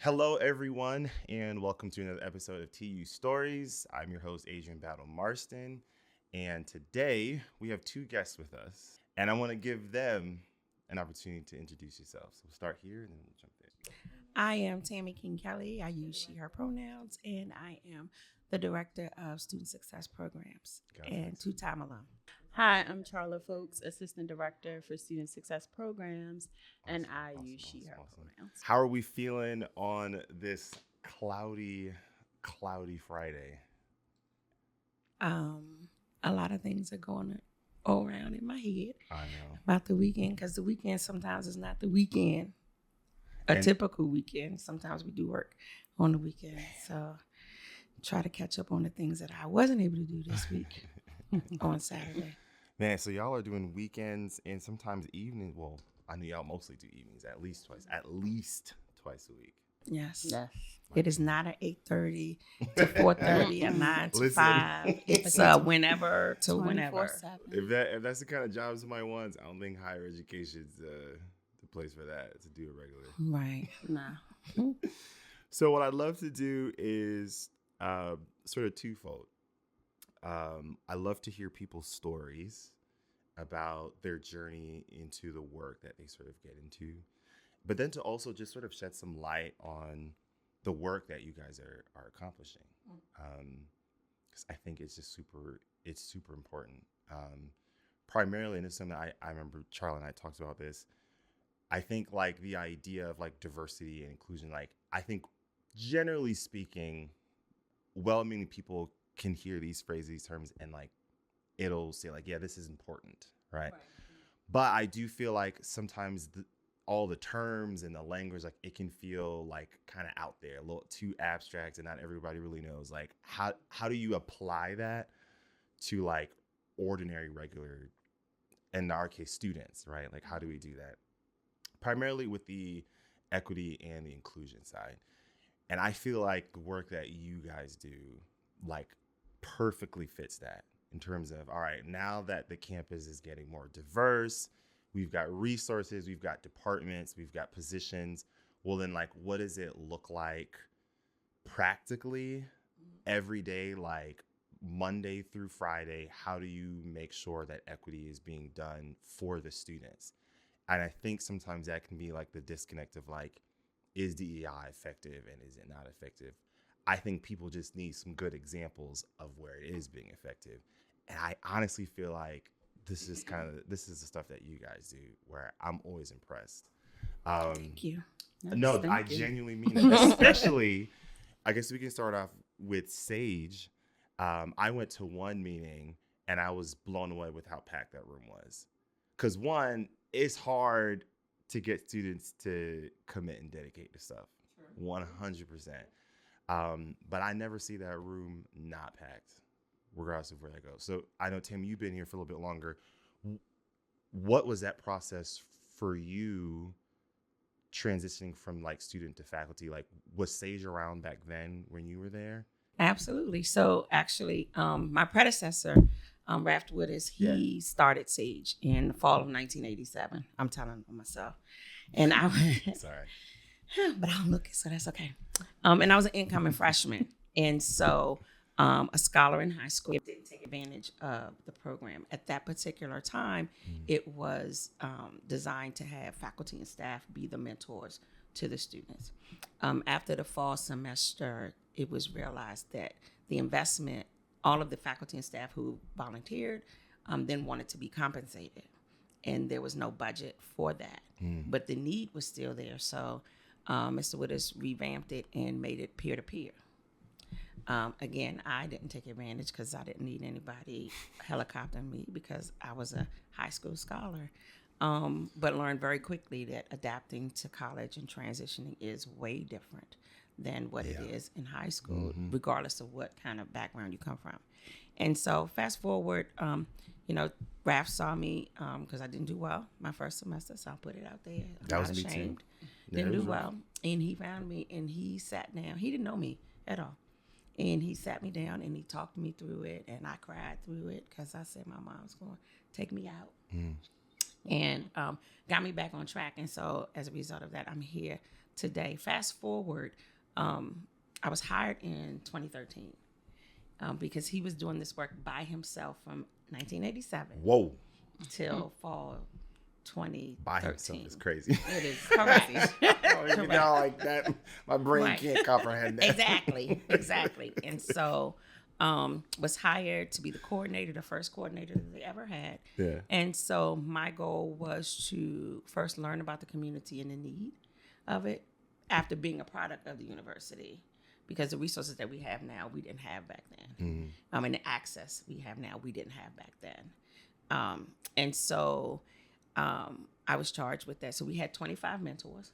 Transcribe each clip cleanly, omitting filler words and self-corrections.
Hello, everyone, and welcome to another episode of TU Stories. I'm your host, Adrian Battle Marston, and today we have two guests with us, and I want to give them an opportunity to introduce yourselves. We'll start here, and then we'll jump in. I am Tammie King Kelly. I use she, her pronouns, and I am the Director of Student Success Programs and two-time alum. Hi, I'm Charla Fowlkes, Assistant Director for Student Success Programs, and I use she, her pronouns. How are we feeling on this cloudy Friday? A lot of things are going around in my head I know. about the weekend, because the weekend sometimes is not the weekend, typical weekend. Sometimes we do work on the weekend, so try to catch up on the things that I wasn't able to do this week on Saturday. Man, so y'all are doing weekends and sometimes evenings. Well, I know y'all mostly do evenings at least twice a week. Yes. Yes. It is not an 8:30 to 4:30, a 9 to 5. It's whenever to whenever. 24/7. If that's the kind of job somebody wants, I don't think higher education's the place for that, to do it regular. Right. Nah. So what I'd love to do is sort of twofold. I love to hear people's stories about their journey into the work that they sort of get into, but then to also just sort of shed some light on the work that you guys are accomplishing. Because I think it's just super important. Primarily, and it's something I remember Charla and I talked about this. I think like the idea of like diversity and inclusion, like I think generally speaking, well-meaning people can hear these phrases, these terms, and like it'll say like, yeah, this is important, right? But I do feel like sometimes all the terms and the language, like it can feel like kind of out there, a little too abstract, and not everybody really knows like how do you apply that to like ordinary, regular, in our case, students, right? Like how do we do that? Primarily with the equity and the inclusion side. And I feel like the work that you guys do like perfectly fits that in terms of, all right, now that the campus is getting more diverse, we've got resources, we've got departments, we've got positions. Well, then like, what does it look like practically every day, like Monday through Friday? How do you make sure that equity is being done for the students? And I think sometimes that can be like the disconnect of like, is DEI effective and is it not effective? I think people just need some good examples of where it is being effective. And I honestly feel like this is the stuff that you guys do where I'm always impressed. Thank you. No, I genuinely mean it. Especially, I guess we can start off with Sage. I went to one meeting and I was blown away with how packed that room was. Because one, it's hard to get students to commit and dedicate to stuff. 100%. But I never see that room not packed, regardless of where they go. So I know, Tim, you've been here for a little bit longer. What was that process for you transitioning from like student to faculty? Like, was Sage around back then when you were there? Absolutely. So actually, my predecessor, Raft Woodis, he started Sage in the fall of 1987. I'm telling myself. And I was... Sorry. But I don't look it, so that's okay. And I was an incoming freshman. And so a scholar in high school didn't take advantage of the program. At that particular time, it was designed to have faculty and staff be the mentors to the students. After the fall semester, it was realized that the investment, all of the faculty and staff who volunteered then wanted to be compensated. And there was no budget for that. But the need was still there. So Mr. Witters revamped it and made it peer-to-peer. Again, I didn't take advantage because I didn't need anybody helicoptering me because I was a high school scholar. But learned very quickly that adapting to college and transitioning is way different than what it is in high school, regardless of what kind of background you come from. And so fast forward, Raph saw me because I didn't do well my first semester, so I'll put it out there. That was me too. Didn't do well. And he found me and he sat down. He didn't know me at all. And he sat me down and he talked me through it, and I cried through it because I said my mom's going to take me out. and got me back on track. And so as a result of that, I'm here today. Fast forward, I was hired in 2013 because he was doing this work by himself from 1987 Whoa. till fall 2013. By himself is crazy. It is correct. You know, like that, my brain can't comprehend that. Exactly. And so was hired to be the coordinator, the first coordinator that they ever had. Yeah. And so my goal was to first learn about the community and the need of it after being a product of the university, because the resources that we have now, we didn't have back then. And the access we have now, we didn't have back then. And so I was charged with that. So we had 25 mentors.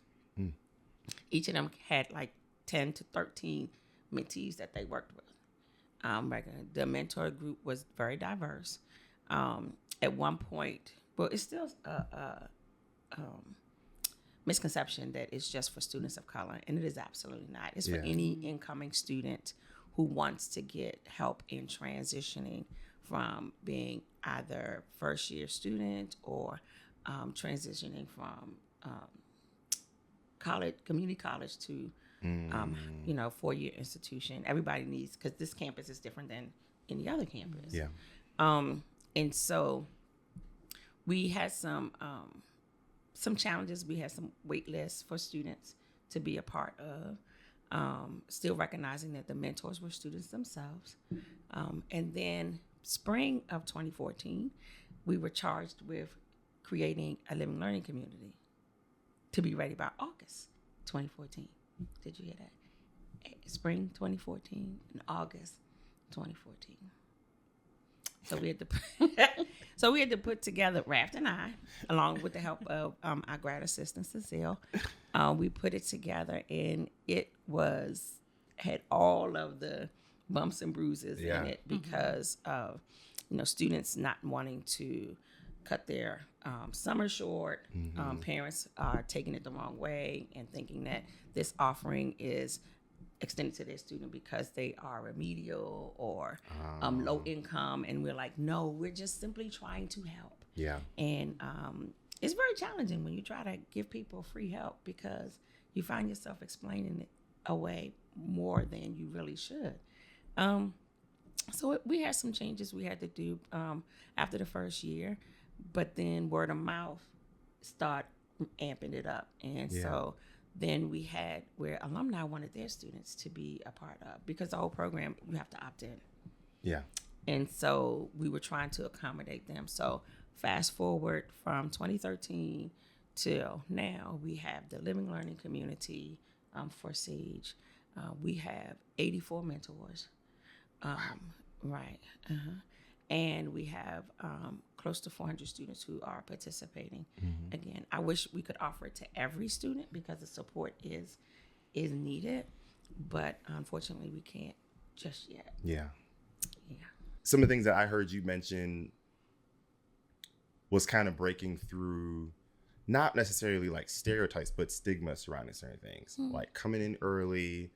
Each of them had like 10 to 13 mentees that they worked with. The mentor group was very diverse. At one point, well, it's still a misconception that it's just for students of color, and it is absolutely not. It's for any incoming student who wants to get help in transitioning from being either first year student or transitioning from college, community college to 4-year institution. Everybody needs, because this campus is different than any other campus. Yeah. And so we had some challenges. We had some wait lists for students to be a part of, still recognizing that the mentors were students themselves. And then spring of 2014, we were charged with creating a living learning community to be ready by August 2014. Did you hear that? Spring 2014 and August 2014. So we had to put together, Raft and I, along with the help of our grad assistant Cecile, we put it together, and it had all of the bumps and bruises in it because of students not wanting to cut their summer short. Parents are taking it the wrong way and thinking that this offering is extended to their student because they are remedial or low income, and we're like, no, we're just simply trying to help. And it's very challenging when you try to give people free help because you find yourself explaining it away more than you really should. So we had some changes we had to do after the first year, but then word of mouth start amping it up. And so then we had where alumni wanted their students to be a part of, because the whole program, you have to opt in. And so we were trying to accommodate them. So fast forward from 2013 till now, we have the living learning community for SAGE. We have 84 mentors. Right. And we have close to 400 students who are participating. Again, I wish we could offer it to every student because the support is needed, but unfortunately we can't just yet. Some of the things that I heard you mention was kind of breaking through, not necessarily like stereotypes, but stigma surrounding certain things, like coming in early,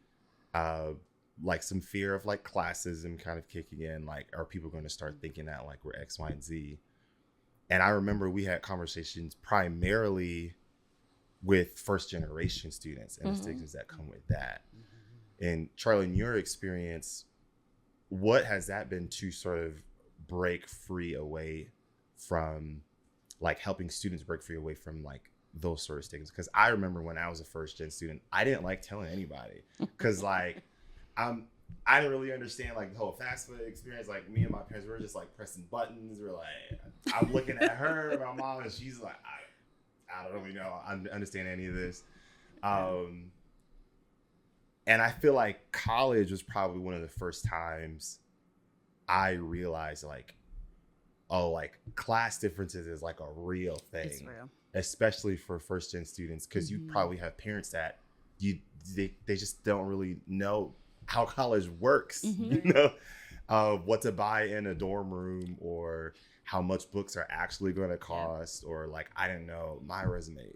like some fear of like classism kind of kicking in, like, are people going to start thinking that like we're X, Y, and Z? And I remember we had conversations primarily with first generation students and the stigmas that come with that. And Charla, in your experience, what has that been to sort of break free away from, like helping students break free away from like those sort of stigmas? Because I remember when I was a first gen student, I didn't like telling anybody because like I didn't really understand like the whole fast food experience. Like me and my parents, we were just like pressing buttons. We're like, I'm looking at her, my mom, and she's like, I don't really know. I understand any of this. And I feel like college was probably one of the first times I realized like, oh, like class differences is like a real thing. It's real. Especially for first gen students, because you probably have parents that they just don't really know how college works, you know, what to buy in a dorm room or how much books are actually going to cost, or like, I didn't know my resume.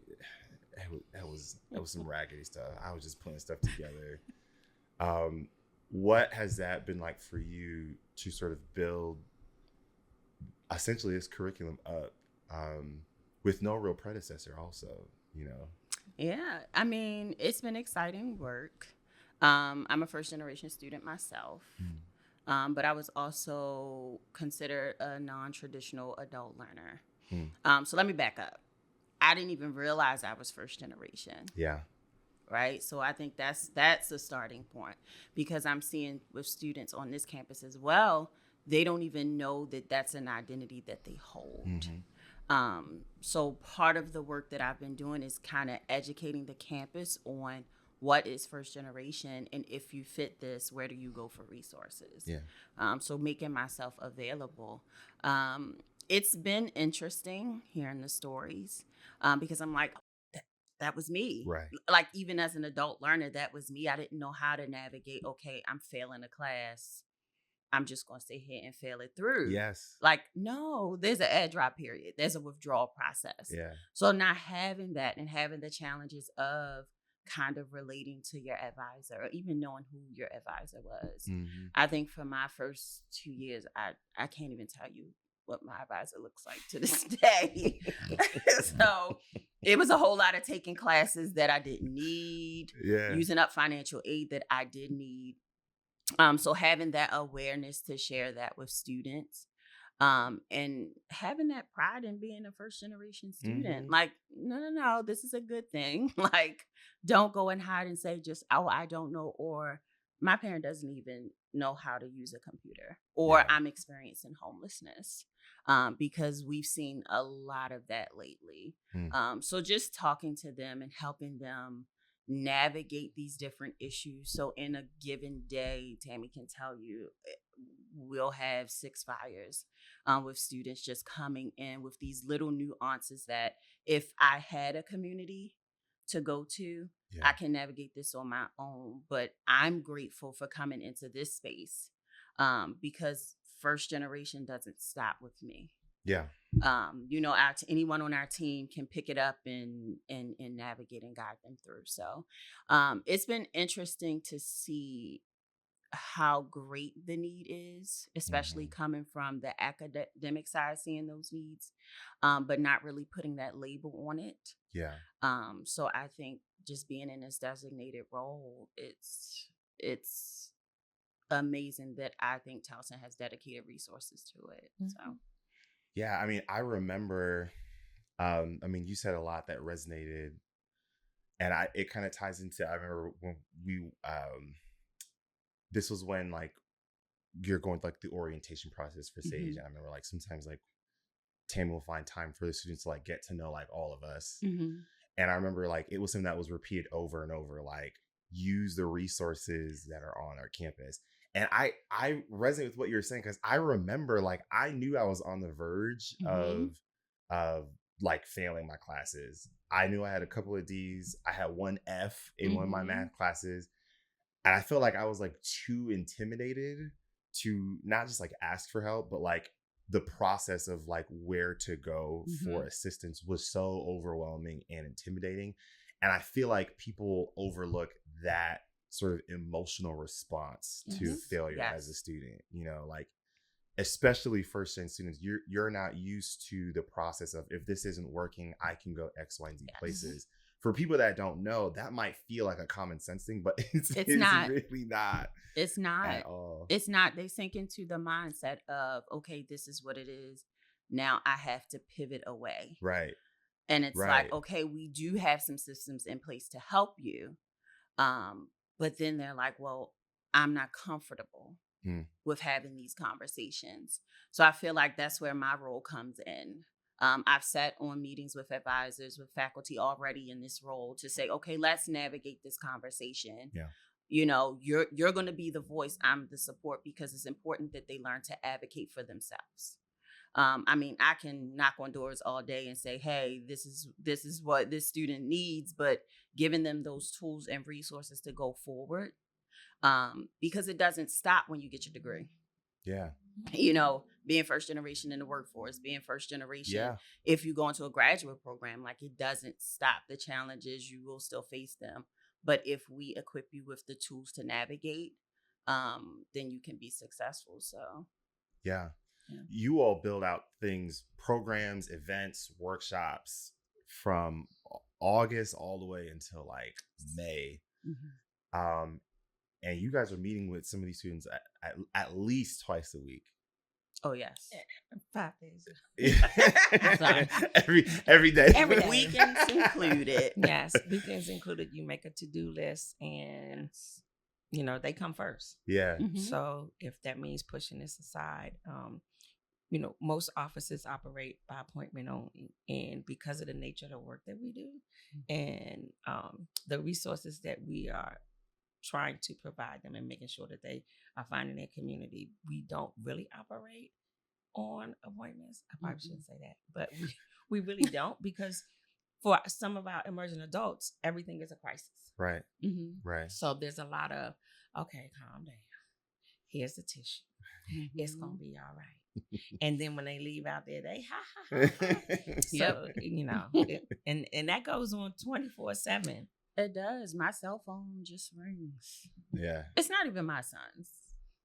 That was some raggedy stuff. I was just putting stuff together. What has that been like for you to sort of build essentially this curriculum up? with no real predecessor also, you know. Yeah, I mean, it's been exciting work. I'm a first generation student myself, but I was also considered a non traditional adult learner. Mm. So let me back up. I didn't even realize I was first generation. Yeah. Right. So I think that's a starting point, because I'm seeing with students on this campus as well, they don't even know that that's an identity that they hold. So part of the work that I've been doing is kind of educating the campus on what is first generation, and if you fit this, where do you go for resources? Yeah. So making myself available. It's been interesting hearing the stories, because I'm like, that was me. Right. Like, even as an adult learner, that was me. I didn't know how to navigate. Okay, I'm failing a class. I'm just going to sit here and fail it through. Yes. Like, no, there's an add drop period. There's a withdrawal process. Yeah. So not having that and having the challenges of kind of relating to your advisor, or even knowing who your advisor was. I think for my first 2 years, I can't even tell you what my advisor looks like to this day. So it was a whole lot of taking classes that I didn't need, using up financial aid that I did need. So having that awareness to share that with students, and having that pride in being a first generation student. Like, no, this is a good thing. Like, don't go and hide and say just, oh, I don't know, or my parent doesn't even know how to use a computer, or I'm experiencing homelessness, because we've seen a lot of that lately. So just talking to them and helping them navigate these different issues. So in a given day, Tammie can tell you, we'll have 6 fires with students just coming in with these little nuances that if I had a community to go to, I can navigate this on my own. But I'm grateful for coming into this space, because first generation doesn't stop with me. Yeah. Anyone on our team can pick it up and navigate and guide them through. So it's been interesting to see how great the need is, especially coming from the academic side, seeing those needs, but not really putting that label on it. Yeah. So I think just being in this designated role, it's amazing that I think Towson has dedicated resources to it. So. Yeah, I mean, I remember, you said a lot that resonated, and it kind of ties into, I remember when this was when like you're going through like the orientation process for Sage, and I remember like sometimes like Tammie will find time for the students to like get to know like all of us, and I remember like it was something that was repeated over and over, like use the resources that are on our campus. And I resonate with what you're saying, because I remember like I knew I was on the verge of like failing my classes. I knew I had a couple of D's. I had one F in one of my math classes. And I felt like I was like too intimidated to not just like ask for help, but like the process of like where to go for assistance was so overwhelming and intimidating. And I feel like people overlook that sort of emotional response to failure as a student, like especially first gen students, you're not used to the process of, if this isn't working, I can go X, Y, and Z places. For people that don't know, that might feel like a common sense thing, but it's not. Really not. It's not at all. It's not. They sink into the mindset of, okay, this is what it is. Now I have to pivot away. Right. And it's like, okay, we do have some systems in place to help you. But then they're like, well, I'm not comfortable with having these conversations. So I feel like that's where my role comes in. I've sat on meetings with advisors, with faculty already in this role to say, okay, let's navigate this conversation. Yeah. You're going to be the voice. I'm the support, because it's important that they learn to advocate for themselves. I can knock on doors all day and say, hey, this is what this student needs, but giving them those tools and resources to go forward, because it doesn't stop when you get your degree. Yeah. Being first generation in the workforce, being first generation, if you go into a graduate program, like, it doesn't stop. The challenges, you will still face them. But if we equip you with the tools to navigate, then you can be successful. So. Yeah. you all build out things, programs, events, workshops from August all the way until like May. And you guys are meeting with some of these students at least twice a week. Oh yes, 5 days. every day. Every day. Weekends included. Yes, weekends included. You make a to-do list, and they come first. Yeah. So if that means pushing this aside, most offices operate by appointment only, and because of the nature of the work that we do, and the resources that we are trying to provide them and making sure that they are finding their community, we don't really operate on appointments. I probably shouldn't say that, but we really don't, because for some of our emerging adults, everything is a crisis. Right. Right. So there's a lot of, okay, calm down. Here's the tissue. It's going to be all right. And then when they leave out there, they So, and that goes on 24/7. It does. My cell phone just rings. Yeah. It's not even my son's.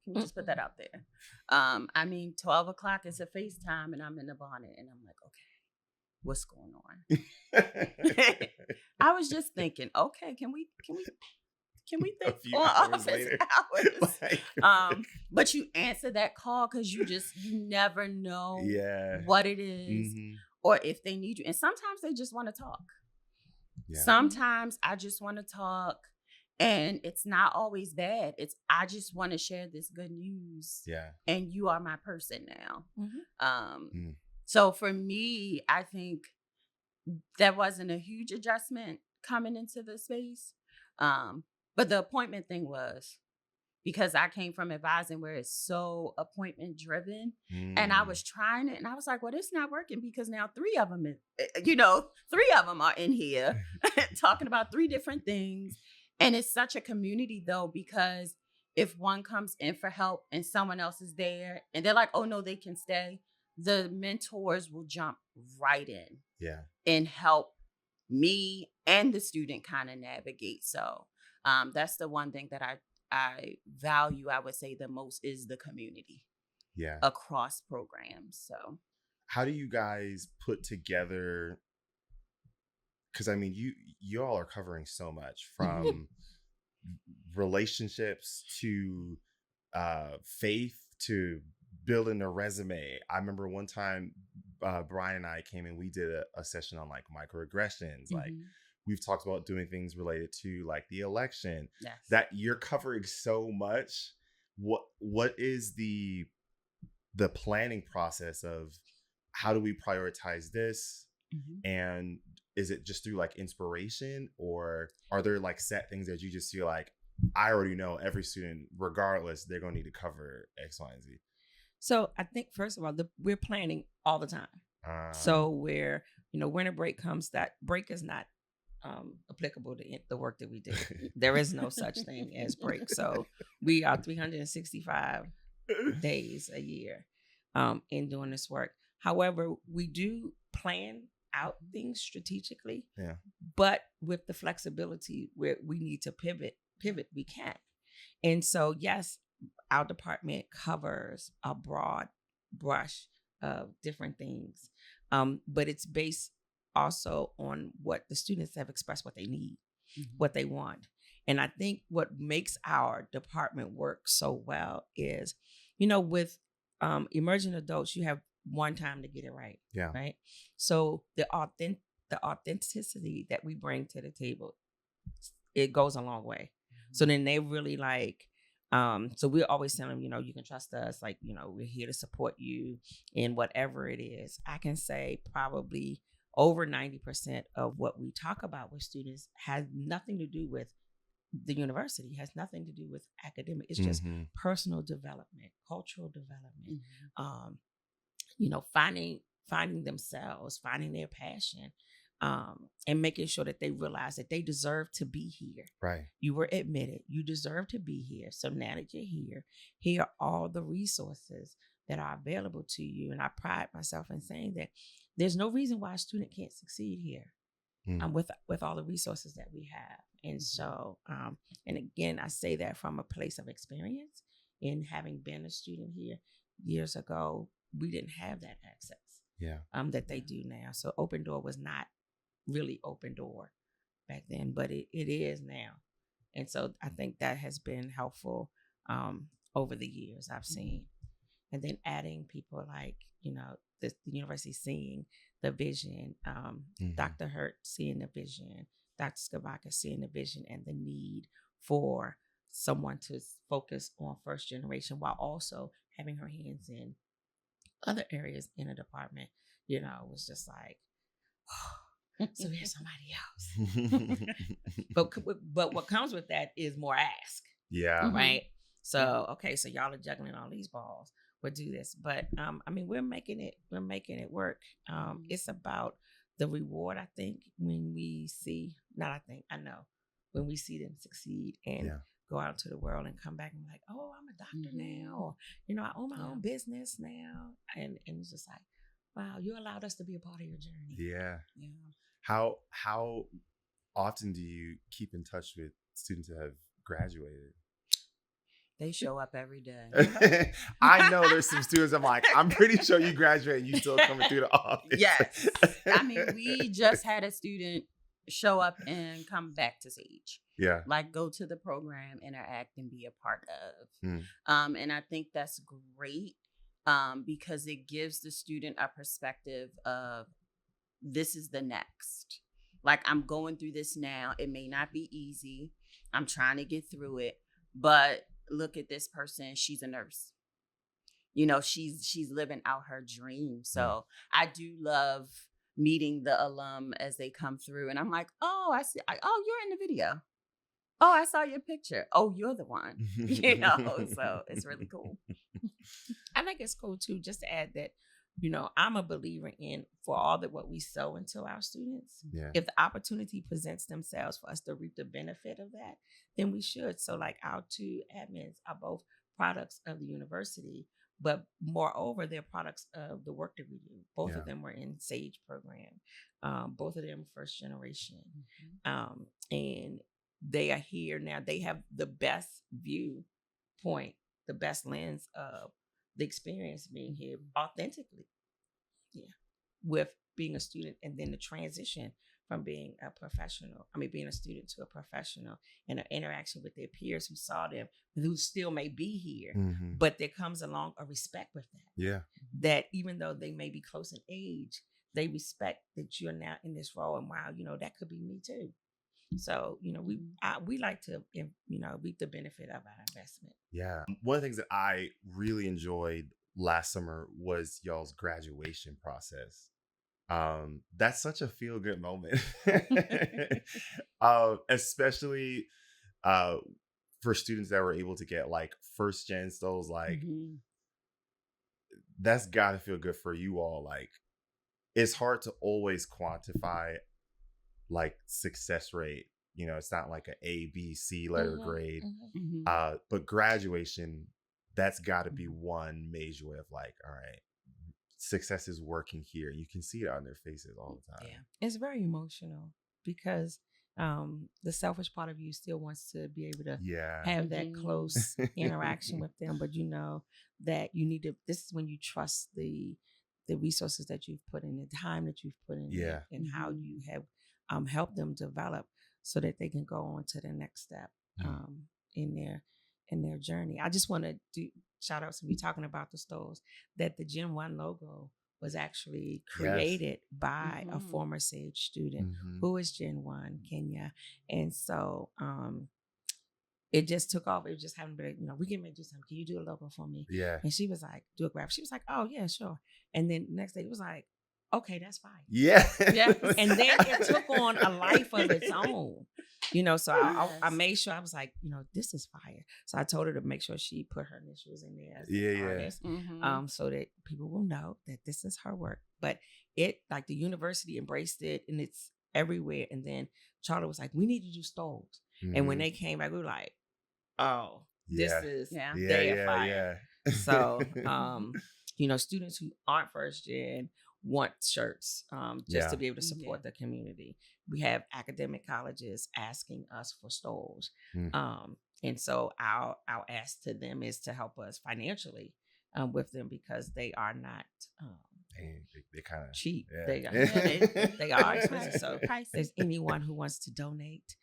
Can we just put that out there? 12 o'clock is a FaceTime and I'm in the bonnet and I'm like, okay, what's going on? I was just thinking, okay, can we think on office hours? But you answer that call because you never know what it is or if they need you. And sometimes they just want to talk. Yeah. Sometimes I just want to talk, and it's not always bad. I just want to share this good news. Yeah. And you are my person now. So for me, I think that wasn't a huge adjustment coming into the space. But the appointment thing was, because I came from advising where it's so appointment driven, and I was trying it, and I was like, well, it's not working because now 3 of them are in here talking about 3 different things. And it's such a community though, because if one comes in for help and someone else is there and they're like, oh no, they can stay, the mentors will jump right in and help me and the student kind of navigate. So that's the one thing that I value, I would say the most, is the community across programs. So how do you guys put together, because you all are covering so much, from relationships to faith to building a resume. I remember one time Brian and I came in, we did a session on like microaggressions, like we've talked about doing things related to like the election. Yes. That you're covering so much. What is the planning process of how do we prioritize this? And is it just through like inspiration, or are there like set things that you just feel like, I already know every student, regardless, they're going to need to cover X, Y, and Z? So I think, first of all, we're planning all the time. So where, winter break comes, that break is not applicable to the work that we do. There is no such thing as break. So we are 365 days a year in doing this work. However, we do plan out things strategically, but with the flexibility where we need to pivot, we can. And so, yes, our department covers a broad brush of different things, but it's based also on what the students have expressed, what they need, what they want. And I think what makes our department work so well is, with emerging adults, you have one time to get it right. Yeah. Right. So the authenticity that we bring to the table, it goes a long way. So then they really like, so we always tell them, you can trust us. Like, we're here to support you in whatever it is. I can say probably over 90% of what we talk about with students has nothing to do with the university, has nothing to do with academic. It's just personal development, cultural development, finding themselves, finding their passion, and making sure that they realize that they deserve to be here. Right. You were admitted. You deserve to be here. So now that you're here are all the resources that are available to you. And I pride myself in saying that there's no reason why a student can't succeed here with all the resources that we have. And so, and again, I say that from a place of experience in having been a student here years ago. we didn't have that access. Yeah. That they do now. So Open Door was not really Open Door back then, but it is now. And so I think that has been helpful over the years I've seen. And then adding people like, the university seeing the vision, Dr. Hurt seeing the vision, Dr. Skavaka seeing the vision and the need for someone to focus on first generation while also having her hands in other areas in a department, was just like, oh, so here's somebody else. but what comes with that is more ask. Yeah. Right. So, okay, so y'all are juggling all these balls. We'll do this. But we're making it work. It's about the reward, I think, when we see, I know, when we see them succeed and go out into the world and come back and be like, oh, I'm a doctor now. Or, I own my own business now. And it's just like, wow, you allowed us to be a part of your journey. Yeah. How often do you keep in touch with students that have graduated? They show up every day. I know there's some students I'm pretty sure you graduate and you still coming through the office. Yes. We just had a student show up and come back to Sage. Yeah. Go to the program, interact, and be a part of. And I think that's great because it gives the student a perspective of this is the next. I'm going through this now. It may not be easy. I'm trying to get through it, but look at this person. She's a nurse. She's living out her dream. So I do love meeting the alum as they come through. And I'm like, oh, I see. Oh, you're in the video. Oh, I saw your picture. Oh, you're the one. So it's really cool. I think it's cool too, just to add that, I'm a believer in for all that what we sow into our students. Yeah. If the opportunity presents themselves for us to reap the benefit of that, then we should. So our two admins are both products of the university, but moreover, they're products of the work that we do. Both of them were in SAGE program. Both of them first generation. And they are here now. They have the best viewpoint, the best lens of the experience being here authentically. With being a student and then the transition from being being a student to a professional and an interaction with their peers who saw them, who still may be here, but there comes along a respect with that. Yeah. That even though they may be close in age, they respect that you're now in this role and wow, that could be me too. So, we like to, reap the benefit of our investment. Yeah. One of the things that I really enjoyed last summer was y'all's graduation process. That's such a feel-good moment. Especially for students that were able to get first gen stoles, that's gotta feel good for you all. It's hard to always quantify success rate. It's not like an A, B, C letter grade. But graduation, that's got to be one major way of all right, success is working here. You can see it on their faces all the time. Yeah, it's very emotional because the selfish part of you still wants to be able to have that close interaction with them, but that you need to. This is when you trust the resources that you've put in, the time that you've put in, and how you have helped them develop so that they can go on to the next step in their journey. I just want to do shout outs to be talking about the stoles that the Gen 1 logo was actually created by a former SAGE student who is Gen 1, Kenya. And so it just took off. It was just having been, we can do something. Can you do a logo for me? Yeah. And she was like, do a graphic. She was like, oh yeah, sure. And then next day it was like, okay, that's fine. Yeah. And then it took on a life of its own. So I made sure I was like, this is fire. So I told her to make sure she put her initials in there as an artist, so that people will know that this is her work. But it, the university embraced it and it's everywhere. And then Charla was like, we need to do stoles. And when they came back, we were like, oh, this is their fire. So, students who aren't first gen want shirts just to be able to support the community. We have academic colleges asking us for stoles. And so our ask to them is to help us financially with them because they are not they kind of cheap. Yeah. They are expensive. So if there's anyone who wants to donate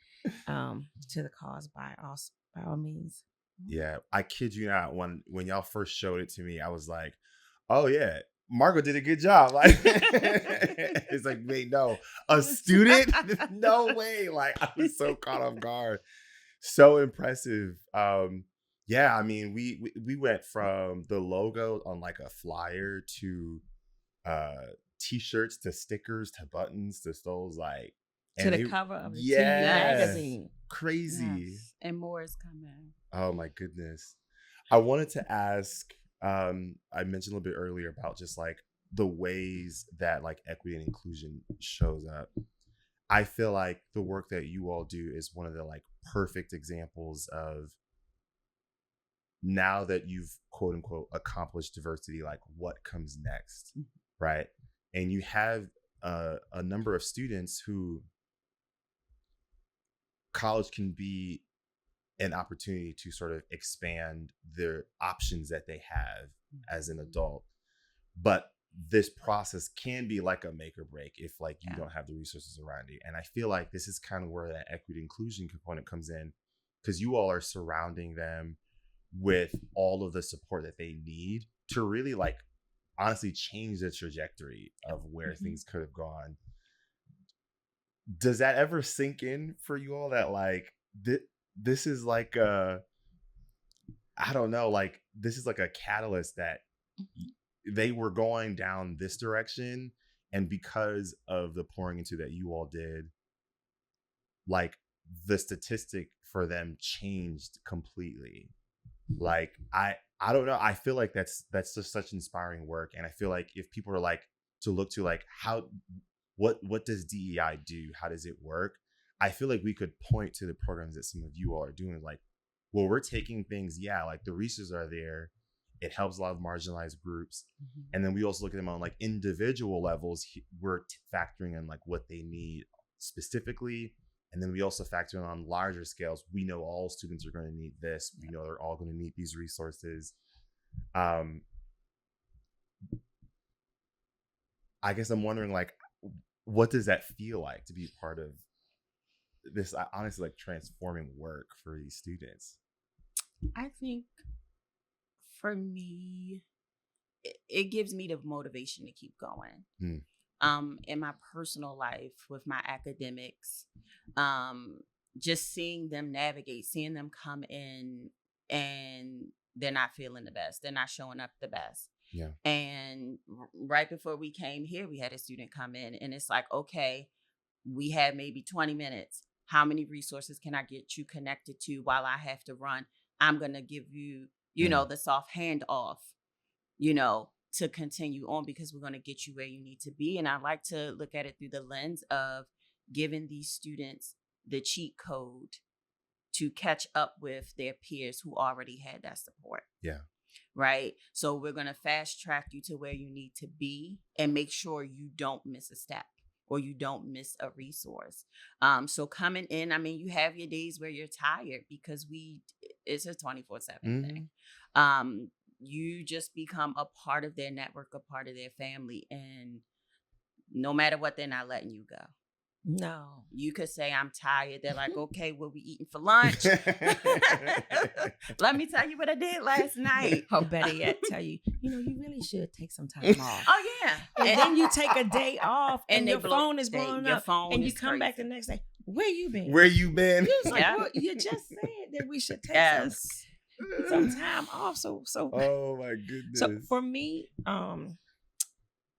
to the cause, by all means. Yeah, I kid you not. When y'all first showed it to me, I was like, "Oh yeah, Margot did a good job." Like, it's like, wait, no, a student? No way! Like, I was so caught off guard. So impressive. Yeah, I mean, we went from the logo on like a flyer to t-shirts to stickers to buttons to stoles, like, to the cover of the TV magazine. Crazy. Yes. And more is coming. Oh my goodness. I wanted to ask, I mentioned a little bit earlier about just like the ways that like equity and inclusion shows up. I feel like the work that you all do is one of the like perfect examples of, now that you've quote unquote accomplished diversity, like what comes next, right? And you have a number of students who college can be an opportunity to sort of expand their options that they have as an adult. But this process can be like a make or break if like you don't have the resources around you. And I feel like this is kind of where that equity inclusion component comes in, because you all are surrounding them with all of the support that they need to really like honestly change the trajectory of where things could have gone. Does that ever sink in for you all that like this is like I don't know, like this is like a catalyst that they were going down this direction, and because of the pouring into that you all did, like the statistic for them changed completely. Like I don't know, I feel like that's just such inspiring work. And I feel like if people are like to look to like what does DEI do, how does it work, I feel like we could point to the programs that some of you all are doing, like, well, we're taking things, like the resources are there, it helps a lot of marginalized groups, and then we also look at them on like individual levels. We're factoring in like what they need specifically, and then we also factor in on larger scales. We know all students are going to need this. We know they're all going to need these resources. I guess I'm wondering, like, what does that feel like to be part of this honestly like transforming work for these students? I think for me, it gives me the motivation to keep going. In my personal life, with my academics, just seeing them navigate, seeing them come in and they're not feeling the best, they're not showing up the best. Yeah. And right before we came here, we had a student come in, and it's like, okay, we had maybe 20 minutes. How many resources can I get you connected to while I have to run? I'm going to give you, the soft handoff, to continue on, because we're going to get you where you need to be. And I like to look at it through the lens of giving these students the cheat code to catch up with their peers who already had that support. Yeah. Right. So we're going to fast track you to where you need to be and make sure you don't miss a step or you don't miss a resource. So coming in, I mean, you have your days where you're tired because it's a 24/7 thing. You just become a part of their network, a part of their family. And no matter what, they're not letting you go. No. You could say, I'm tired. They're like, okay, what we eating for lunch? Let me tell you what I did last night. Or better yet, tell you, you really should take some time off. Oh, yeah. And then you take a day off and your phone is blowing up. And you come back the next day. Where you been? Where you been? You was like, well, you just said that we should take some time off. So oh my goodness. So for me,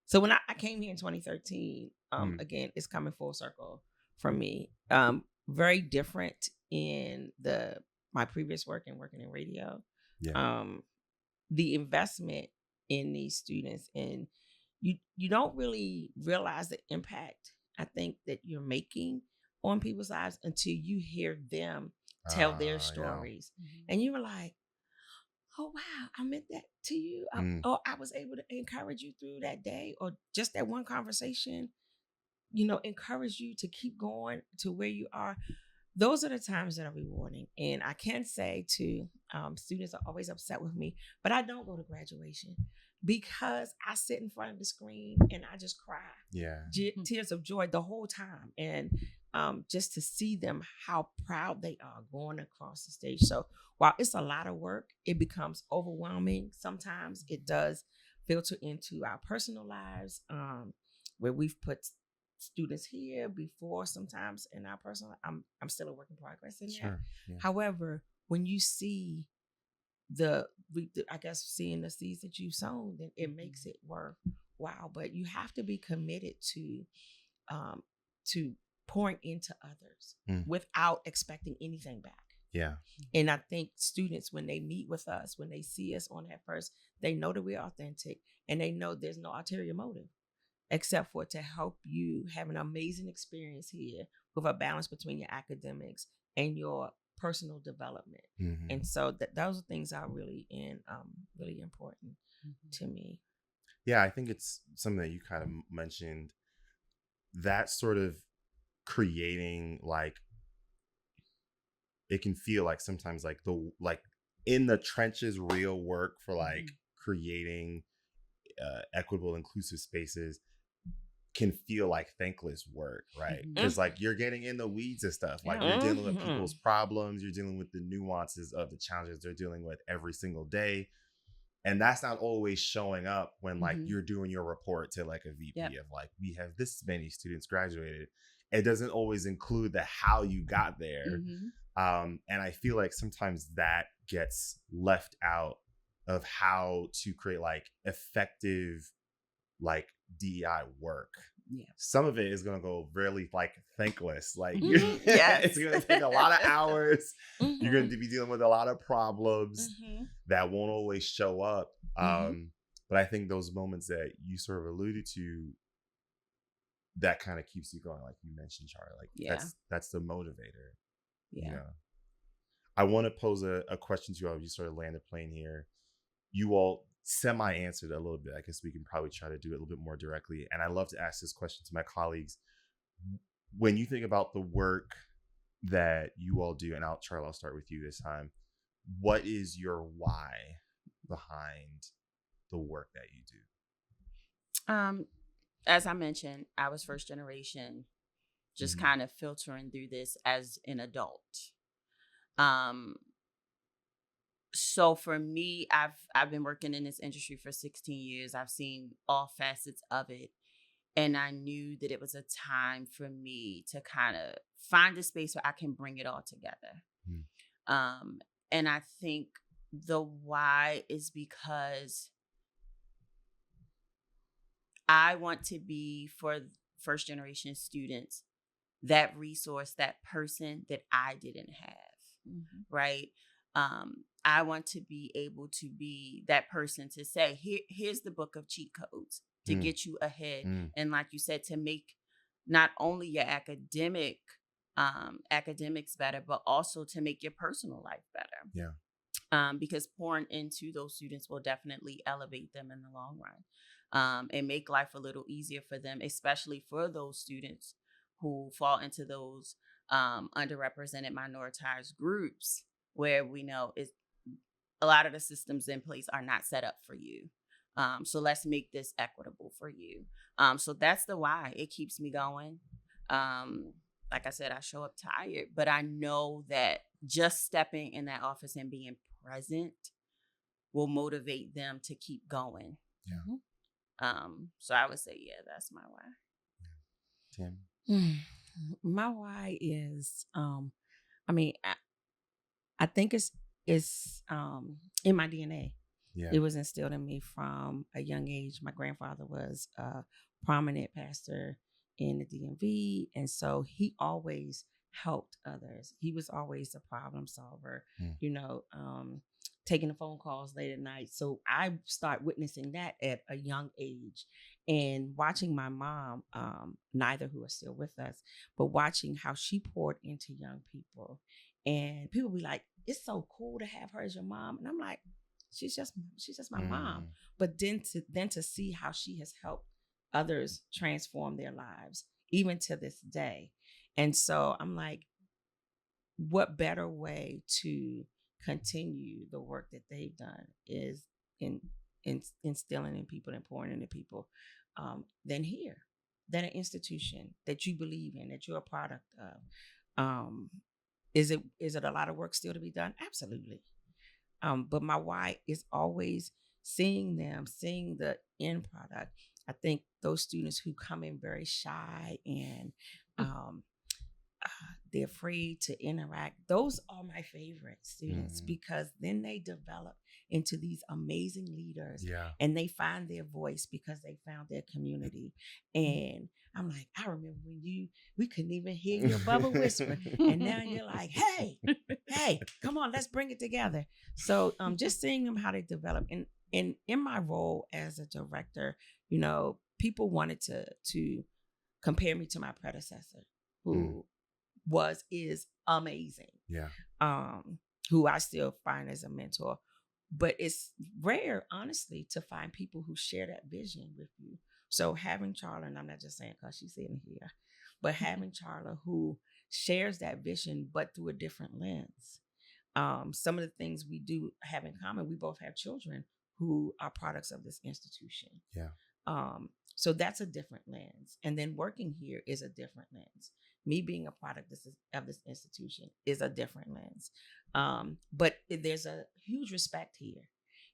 so when I came here in 2013, again, it's coming full circle for me. Very different in my previous work and working in radio. Yeah. The investment in these students, and you don't really realize the impact, I think, that you're making on people's lives until you hear them tell their stories. Yeah. And you were like, oh, wow, I meant that to you. Or I was able to encourage you through that day, or just that one conversation, encourage you to keep going to where you are. those are the times that are rewarding. And I can say to students are always upset with me, but I don't go to graduation because I sit in front of the screen and I just cry. Yeah. Tears of joy the whole time. And just to see them, how proud they are going across the stage. So while it's a lot of work, it becomes overwhelming. Sometimes it does filter into our personal lives, where we've put students here before. Sometimes in our personal, I'm still a work in progress in that. Yeah. However, when you see I guess seeing the seeds that you've sown, then it makes it worthwhile. But you have to be committed to pouring into others without expecting anything back. Yeah. And I think students, when they meet with us, when they see us on that first, they know that we're authentic and they know there's no ulterior motive except for to help you have an amazing experience here with a balance between your academics and your personal development. And so those are things are really really important to me. Yeah, I think it's something that you kind of mentioned, that sort of creating, like, it can feel like sometimes like in the trenches real work for like creating equitable, inclusive spaces can feel like thankless work, right? Because like you're getting in the weeds and stuff, like you're dealing with people's problems, you're dealing with the nuances of the challenges they're dealing with every single day. And that's not always showing up when like you're doing your report to like a VP of like, we have this many students graduated. It doesn't always include the how you got there. And I feel like sometimes that gets left out of how to create like effective like DEI work. Yeah. Some of it is going to go really like thankless. Like it's going to take a lot of hours. You're going to be dealing with a lot of problems that won't always show up. But I think those moments that you sort of alluded to, that kind of keeps you going, like you mentioned, Charla. Like that's the motivator. Yeah. You know? I want to pose a question to you all. You sort of land a plane here. You all semi-answered a little bit. I guess we can probably try to do it a little bit more directly. And I love to ask this question to my colleagues. When you think about the work that you all do, and Charla, I'll start with you this time. What is your why behind the work that you do? As I mentioned, I was first generation, just kind of filtering through this as an adult. So for me, I've been working in this industry for 16 years. I've seen all facets of it. And I knew that it was a time for me to kind of find a space where I can bring it all together. And I think the why is because I want to be, for first generation students, that resource, that person that I didn't have, right? I want to be able to be that person to say, here's the book of cheat codes to get you ahead. And like you said, to make not only your academics better, but also to make your personal life better. Yeah. Because pouring into those students will definitely elevate them in the long run, and make life a little easier for them, especially for those students who fall into those underrepresented minoritized groups where we know a lot of the systems in place are not set up for you. So let's make this equitable for you. So that's the why. It keeps me going. Like I said, I show up tired, but I know that just stepping in that office and being present will motivate them to keep going. Yeah. So I would say, yeah, that's my why. Tim? My why is, I think it's in my DNA. Yeah. It was instilled in me from a young age. My grandfather was a prominent pastor in the DMV, and so he always helped others. He was always a problem solver, taking the phone calls late at night. So I started witnessing that at a young age, and watching my mom, neither who are still with us, but watching how she poured into young people. And people be like, it's so cool to have her as your mom. And I'm like, she's just my mom. But then to see how she has helped others transform their lives, even to this day. And so I'm like, what better way to continue the work that they've done is in instilling in people and pouring into people than here, than an institution that you believe in, that you're a product of. Is it a lot of work still to be done? Absolutely. But my why is always seeing the end product. I think those students who come in very shy and they're afraid to interact, those are my favorite students because then they develop into these amazing leaders and they find their voice because they found their community. And I'm like, I remember when we couldn't even hear your bubble whisper. And now you're like, hey, come on, let's bring it together. So just seeing them how they develop. And in my role as a director, people wanted to compare me to my predecessor who is amazing. Who I still find as a mentor. But it's rare, honestly, to find people who share that vision with you. So having Charla, and I'm not just saying because she's sitting here, but having Charla who shares that vision, but through a different lens. Some of the things we do have in common, we both have children who are products of this institution. So that's a different lens. And then working here is a different lens. Me being a product of this institution is a different lens. But there's a huge respect here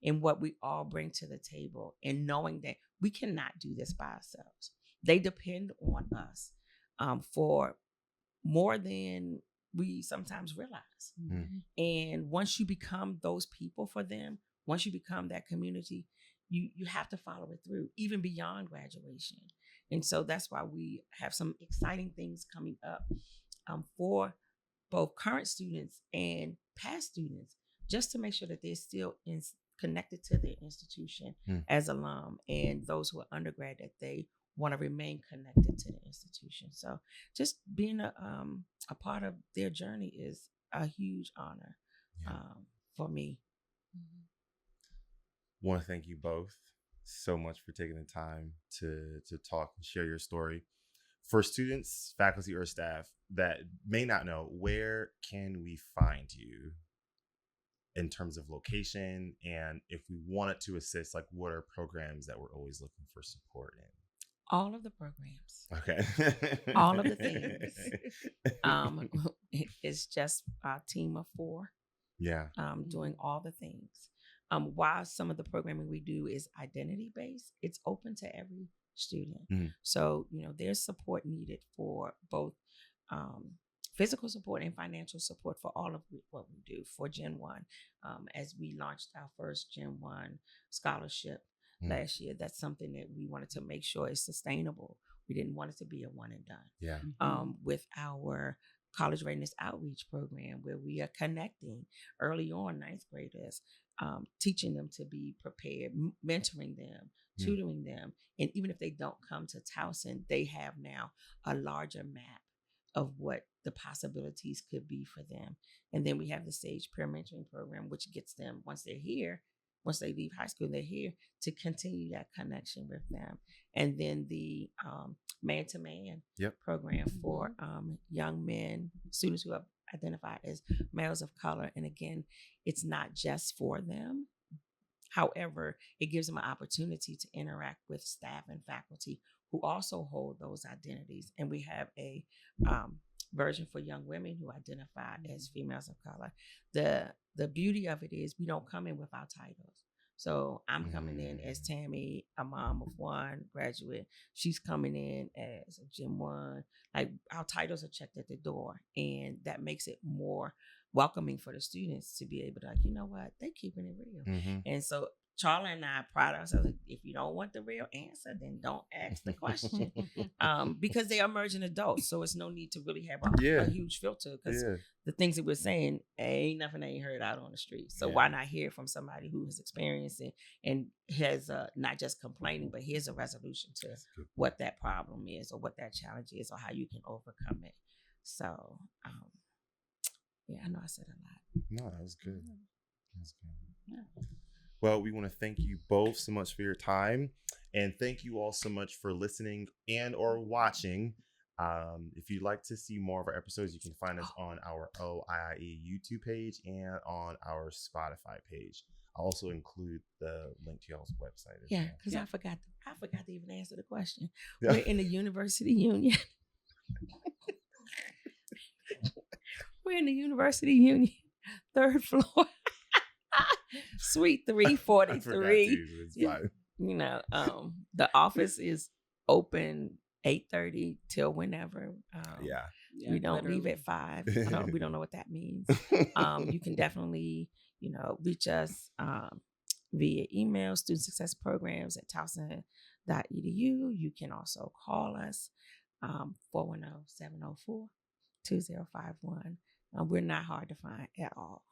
in what we all bring to the table and knowing that we cannot do this by ourselves. They depend on us for more than we sometimes realize. And once you become those people for them, once you become that community, you have to follow it through, even beyond graduation. And so that's why we have some exciting things coming up for both current students and past students, just to make sure that they're still connected to their institution as alum, and those who are undergrad, that they want to remain connected to the institution. So just being a part of their journey is a huge honor for me. Want to thank you both so much for taking the time to talk and share your story. For students, faculty, or staff that may not know, where can we find you in terms of location? And if we wanted to assist, like, what are programs that we're always looking for support in? All of the programs. Okay. All of the things. It's just a team of 4. Doing all the things. While some of the programming we do is identity-based, it's open to every student. So, there's support needed for both physical support and financial support for all of what we do for Gen 1. As we launched our first Gen 1 scholarship last year, that's something that we wanted to make sure is sustainable. We didn't want it to be a one and done. With our college readiness outreach program, where we are connecting early on 9th graders, teaching them to be prepared, mentoring them, tutoring them. And even if they don't come to Towson, they have now a larger map of what the possibilities could be for them. And then we have the Sage Peer Mentoring Program, which gets them, once they're here, once they leave high school, they're here to continue that connection with them. And then the man-to-man program for young men, students who have identified as males of color. And again, it's not just for them. However, it gives them an opportunity to interact with staff and faculty who also hold those identities. And we have a version for young women who identify as females of color. The beauty of it is we don't come in with our titles. So I'm coming in as Tammie, a mom of 1 graduate. She's coming in as a Gen 1. Like, our titles are checked at the door, and that makes it more welcoming for the students to be able to, like, you know what, they're keeping it real. And so Charla and I pride ourselves. If you don't want the real answer, then don't ask the question. Because they are emerging adults, so it's no need to really have a huge filter, because the things that we're saying ain't nothing they ain't heard out on the street. So why not hear from somebody who has experienced it and has not just complaining, but here's a resolution to what that problem is, or what that challenge is, or how you can overcome it. So I know I said a lot. No, that was good. That's good. Yeah. Well, we want to thank you both so much for your time, and thank you all so much for listening and or watching If you'd like to see more of our episodes, you can find us on our OIIE YouTube page and on our Spotify page. I'll also include the link to y'all's website. Yeah, because I forgot to even answer the question. Yeah. We're in the University Union. We're in the University Union, 3rd floor, Suite 343. You know, the office is open 8:30 till whenever. We don't leave at 5. We don't know what that means. You can definitely, reach us via email, studentsuccessprograms@towson.edu. You can also call us 410-704-2051. We're not hard to find at all.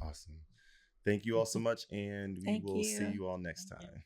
Awesome. Thank you all so much, and we will see you all next time.